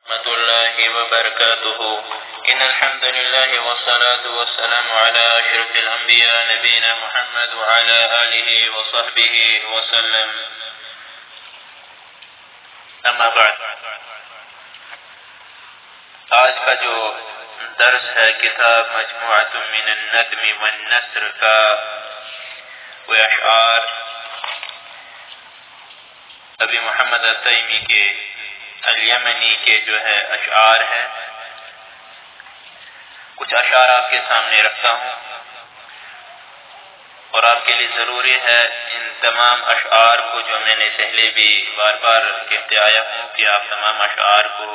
ورحمة الله وبركاته. إن الحمد لله والصلاة والسلام على أشرف الأنبياء نبينا محمد وعلى آله وصحبه وسلم. أما بعد، آج کا جو درس ہے کتاب مجموعۃ من الندم والنثر کا وہ اشعار ابی محمد التیمی کے الیمنی کے جو ہے اشعار ہے. کچھ اشعار آپ کے سامنے رکھتا ہوں اور آپ کے لیے ضروری ہے ان تمام اشعار کو جو میں نے پہلے بھی بار بار کہتے آیا ہوں کہ آپ تمام اشعار کو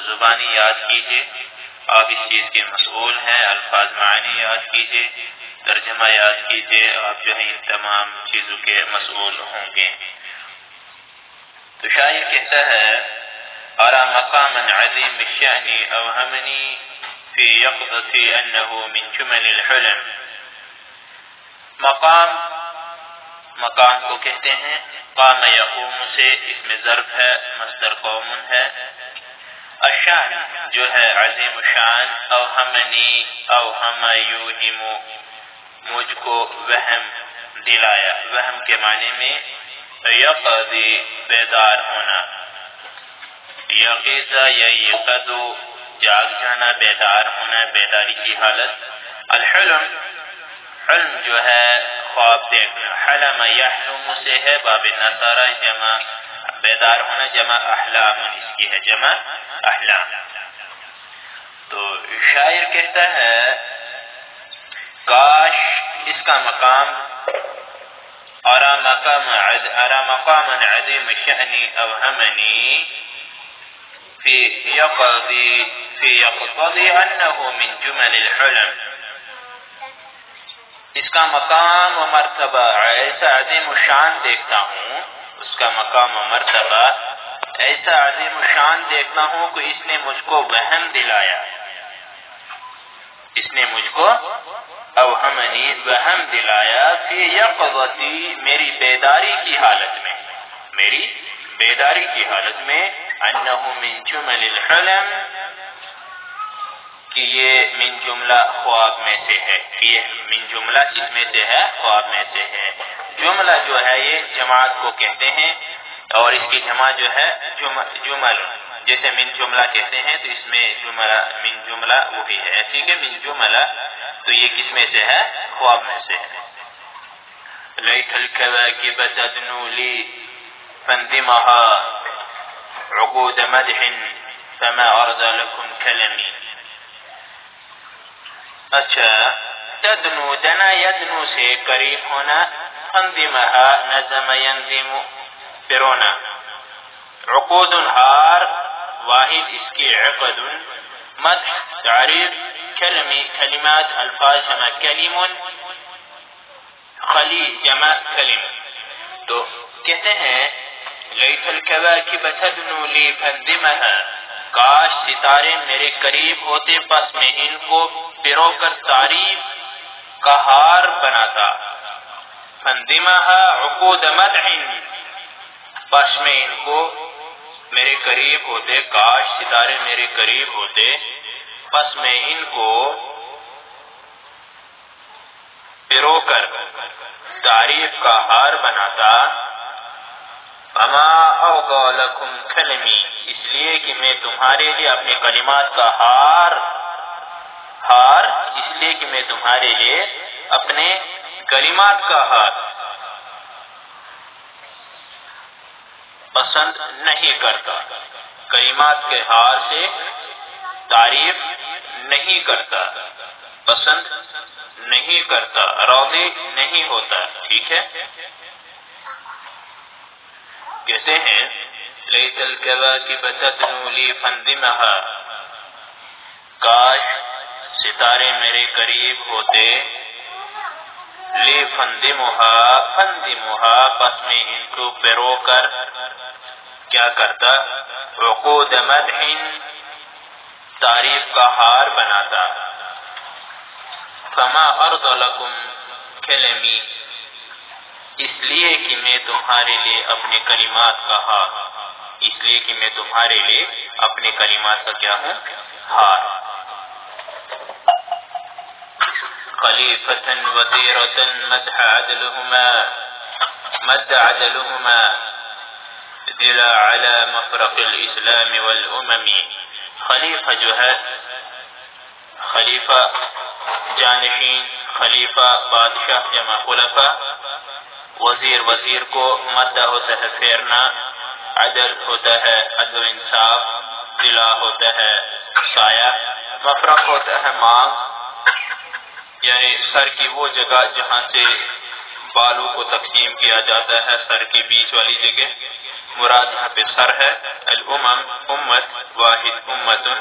زبانی یاد کیجیے. آپ اس چیز کے مسئول ہیں. الفاظ معنی یاد کیجیے، ترجمہ یاد کیجیے. آپ جو ہے ان تمام چیزوں کے مسئول ہوں گے. تو شاعر کہتا ہے: أرى مقاما عظيم الشأن أوهمني في يقظتي أنه من جمل الحلم. مقام کو کہتے ہیں. قام یقوم سے اس میں ظرف ہے، مصدر قوم ہے. الشأن جو ہے عظیم الشان. اوہمنی اوہم یوہم مجھ کو وہم دلایا. وہم کے معنی میں یقظی بیدار ہونا. یقظہ یا یقظو جاگ جانا، بیدار ہونا، بیداری کی حالت. الحلم حلم جو ہے خواب دیکھنا. حلم یحلم سے ہے، باب النصارى جمع بیدار ہونا، جمع احلام اس کی ہے، جمع احلام. تو شاعر کہتا ہے کاش اس کا مقام ارى مقاما عظیم الشأن اوہمنی في يقتضي أنه من جمل الحلم. اس کا مقام و مرتبہ ایسا عظیم الشان دیکھتا ہوں، اس کا مقام و مرتبہ ایسا عظیم الشان دیکھتا ہوں کہ اس نے مجھ کو وہم دلایا. اس نے مجھ کو اوہمنی وہم دلایا فی یقظتی میری بیداری کی حالت میں، میری بیداری کی حالت میں. انہ من جمل الحلم کہ یہ من جملہ خواب میں سے ہے، کہ یہ من جملہ کس میں سے ہے؟ خواب میں سے ہے. جملہ جو ہے یہ جماعت کو کہتے ہیں اور اس کی جمع جو ہے جمل. جیسے من جملہ کہتے ہیں تو اس میں جملہ من جملہ وہی ہے، ٹھیک ہے. من جملہ تو یہ کس میں سے ہے؟ خواب میں سے ہے. لیت الکواکب تدنو لی فاندمها عقود مدح فما ارضى لكم کلمی. اچھا، تدنو دنا یدنو سے قریب ہونا، فاندمها نظم ینظم پرونا. عقود ہار واحد اس کی عقد. مدح تعریف. کلمی کلمات الفاظ جمع کلم. خلی جمع کلم. تو کہتے ہیں لیت الکواکب تدنو لی فاندمها کاش ستارے میرے قریب ہوتے پس میں ان کو پرو کر تعریف کا ہار بناتا. فاندمها عقود مدح پس میں ان کو میرے قریب ہوتے. کاش ستارے میرے قریب ہوتے پس میں ان کو پرو کر تعریف کا ہار بناتا. فما اوغى لكم کلمی اس لیے کہ میں تمہارے لیے اپنے کلمات کا ہار اس لیے کہ میں تمہارے لیے اپنے کلمات کا ہار پسند نہیں کرتا. کلمات کے ہار سے تعریف نہیں کرتا، پسند نہیں کرتا، راضی نہیں ہوتا. ٹھیک ہے. کہتے ہیں لیت الکواکب تدنو لی فاندمها کاش ستارے میرے قریب ہوتے. لی فاندمها پس میں ان کو پرو کر کیا کرتا؟ عقود مدح تعریف کا ہار بناتا. فما ارضى لكم کلمی اس لیے کہ میں تمہارے لیے اپنے کلمات کا ہار اس لیے کہ میں تمہارے لیے اپنے کلمات کا کیا ہوں؟ ہار. خلیفة وزیرة مد عدلهما دلا على مفرق الاسلام والامم. خلیفہ جو ہے، خلیفہ جانشین، خلیفہ بادشاہ جمع خلفہ، وزیر وزیر کو مدہ ہوتا ہے پھیرنا، عدل ہوتا ہے عدل و انصاف، دلا ہوتا ہے سایہ، مفرق ہوتا ہے مانگ یعنی سر کی وہ جگہ جہاں سے بالوں کو تقسیم کیا جاتا ہے، سر کے بیچ والی جگہ مراد یہاں پہ سر ہے. الامم امت، واحد امتن،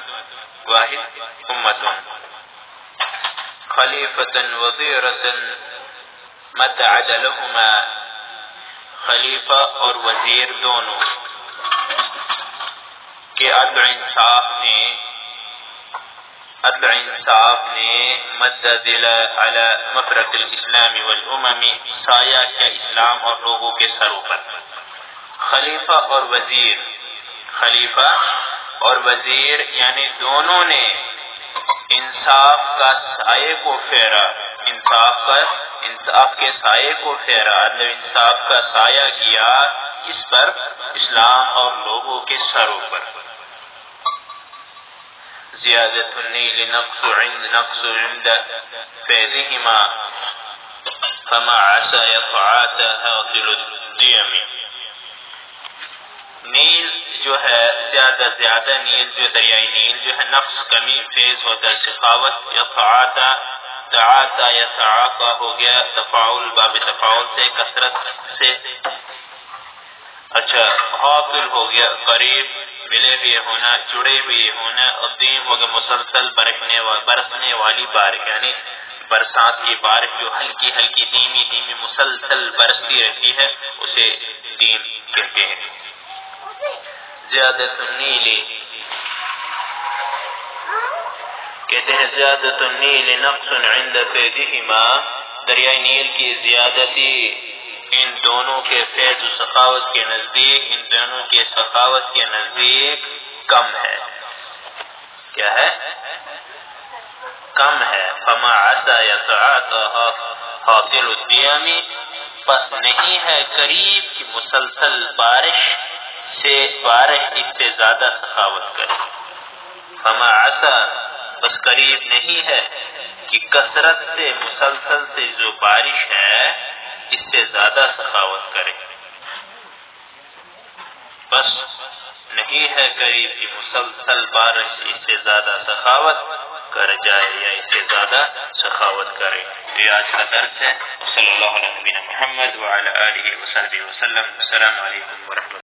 واحد امتن. خلیفة وزیرة مد عدلهما، خلیفہ اور وزیر دونوں کہ عدل انصاف نے مد ذلا علی مفرق الاسلام والامم، سایہ کیا اسلام اور لوگوں کے سروں پر. خلیفہ اور وزیر، خلیفہ اور وزیر یعنی دونوں نے انصاف کا سائے کو پھیرا، انصاف کے سائے کو پھیرا، عدل انصاف کا سایہ کیا اس پر، اسلام اور لوگوں کے سروں پر. زیادت النیل نقص عند فیضہما فما عسى يطعات هاطل الدیم. نیل جو ہے زیادہ نیل جو دریائے نیل جو ہے نقص کمی فیض ہوتا ہے سخاوت. یطعاتا تعاتا یتعاقا ہو گیا تفاعل باب تفاعل سے کثرت سے. اچھا حاصل ہو گیا قریب ملے ہوئے ہونا جڑے ہوئے ہونا. الدیم ہو گیا مسلسل برسنے والی بارش یعنی برسات کی بارش جو ہلکی ہلکی دھیمی مسلسل برستی رہتی ہے اسے دیم کہتے ہیں. زیادت النیل کہتے ہیں زیادت النیل نقص عند فیضہما، دریائے نیل کی زیادتی ان دونوں کے فیض و سخاوت کے نزدیک، ان دونوں کے سخاوت کے نزدیک کم ہے. کیا ہے؟ کم ہے. فما عسى يتعاطى حاصل الدیم، پس نہیں ہے قریب کی مسلسل بارش سے بارش اس سے زیادہ سخاوت کرے. فما عسى بس قریب نہیں ہے کہ کثرت سے مسلسل سے جو بارش ہے اس سے زیادہ سخاوت کرے. بس نہیں ہے قریب کی مسلسل بارش اس سے زیادہ سخاوت کر جائے یا اس سے زیادہ سخاوت کرے. یہ آج کا درس ہے. صلی اللہ علیہ وسلم محمد وعلی آلہ وصحبہ وسلم. السلام علیکم ورحمۃ اللہ.